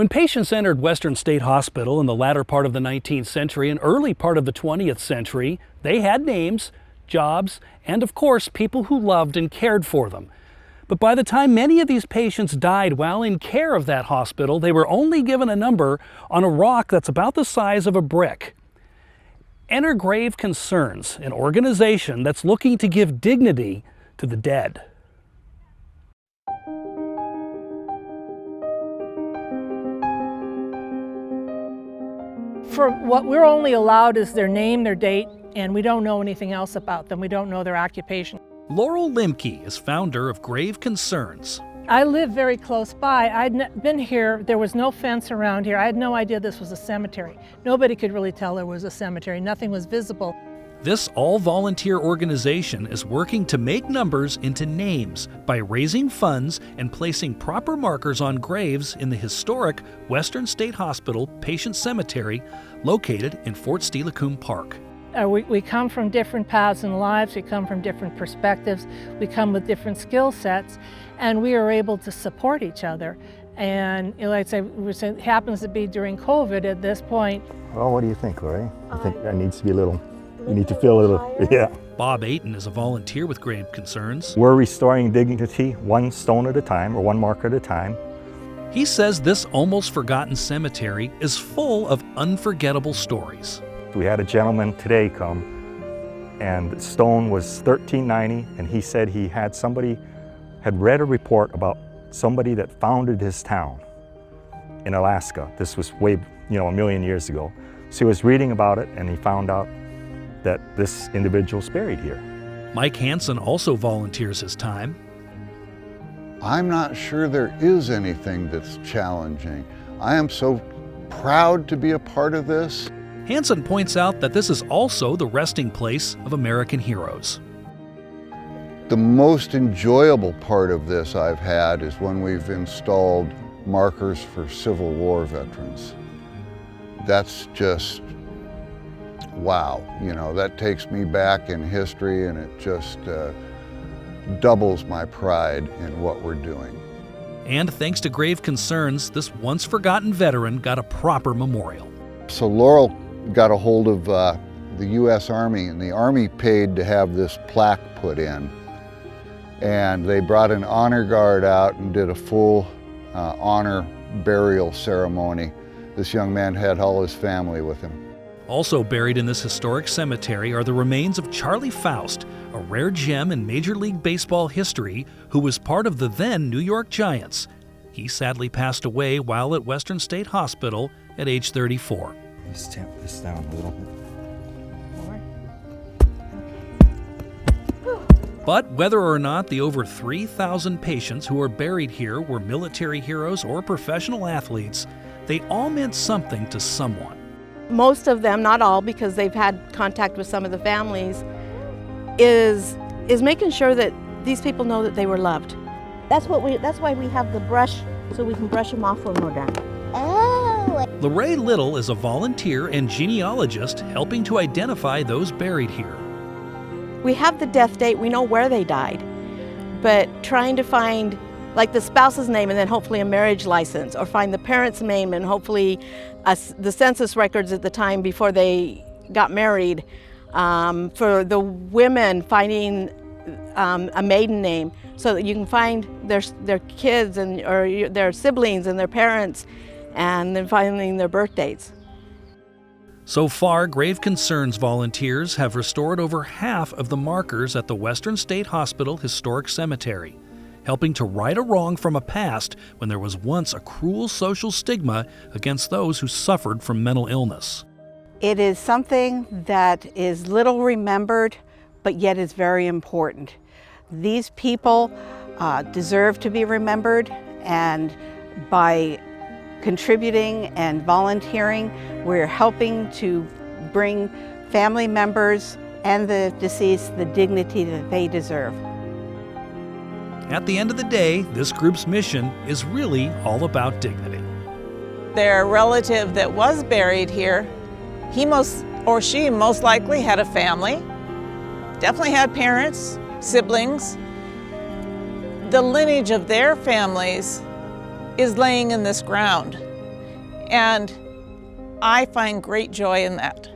When patients entered Western State Hospital in the latter part of the 19th century and early part of the 20th century, they had names, jobs, and of course, people who loved and cared for them. But by the time many of these patients died while in care of that hospital, they were only given a number on a rock that's about the size of a brick. Enter Grave Concerns, an organization that's looking to give dignity to the dead. For what we're only allowed is their name, their date, and we don't know anything else about them. We don't know their occupation. Laurel Limke is founder of Grave Concerns. I live very close by. I'd been here, there was no fence around here. I had no idea this was a cemetery. Nobody could really tell there was a cemetery. Nothing was visible. This all-volunteer organization is working to make numbers into names by raising funds and placing proper markers on graves in the historic Western State Hospital Patient Cemetery located in Fort Steilacoom Park. We come from different paths in lives, we come from different perspectives, we come with different skill sets, and we are able to support each other. And like I say, it happens to be during COVID at this point. Well, what do you think, Lori? I think that needs to be a little, you need to feel a little, yeah. Bob Ayton is a volunteer with Grave Concerns. We're restoring dignity one stone at a time, or one marker at a time. He says this almost forgotten cemetery is full of unforgettable stories. We had a gentleman today come, and the stone was $13.90, and he said he had read a report about somebody that founded his town in Alaska. This was way, a million years ago. So he was reading about it, and he found out that this individual's buried here. Mike Hansen also volunteers his time. I'm not sure there is anything that's challenging. I am so proud to be a part of this. Hansen points out that this is also the resting place of American heroes. The most enjoyable part of this I've had is when we've installed markers for Civil War veterans. That's just, wow, that takes me back in history, and it just doubles my pride in what we're doing. And thanks to Grave Concerns, this once forgotten veteran got a proper memorial. So Laurel got a hold of the U.S. Army, and the Army paid to have this plaque put in. And they brought an honor guard out and did a full honor burial ceremony. This young man had all his family with him. Also buried in this historic cemetery are the remains of Charlie Faust, a rare gem in Major League Baseball history who was part of the then New York Giants. He sadly passed away while at Western State Hospital at age 34. Let's tamp this down a little bit. But whether or not the over 3,000 patients who are buried here were military heroes or professional athletes, they all meant something to someone. Most of them, not all, because they've had contact with some of the families, is making sure that these people know that they were loved. That's why we have the brush, so we can brush them off when we're done. Lorraine Little is a volunteer and genealogist helping to identify those buried here. We have the death date, we know where they died, but trying to find like the spouse's name and then hopefully a marriage license, or find the parent's name and hopefully the census records at the time before they got married. For the women, finding a maiden name so that you can find their kids or their siblings and their parents, and then finding their birth dates. So far, Grave Concerns volunteers have restored over half of the markers at the Western State Hospital Historic Cemetery, helping to right a wrong from a past when there was once a cruel social stigma against those who suffered from mental illness. It is something that is little remembered, but yet is very important. These people deserve to be remembered, and by contributing and volunteering, we're helping to bring family members and the deceased the dignity that they deserve. At the end of the day, this group's mission is really all about dignity. Their relative that was buried here, she most likely had a family, definitely had parents, siblings. The lineage of their families is laying in this ground. And I find great joy in that.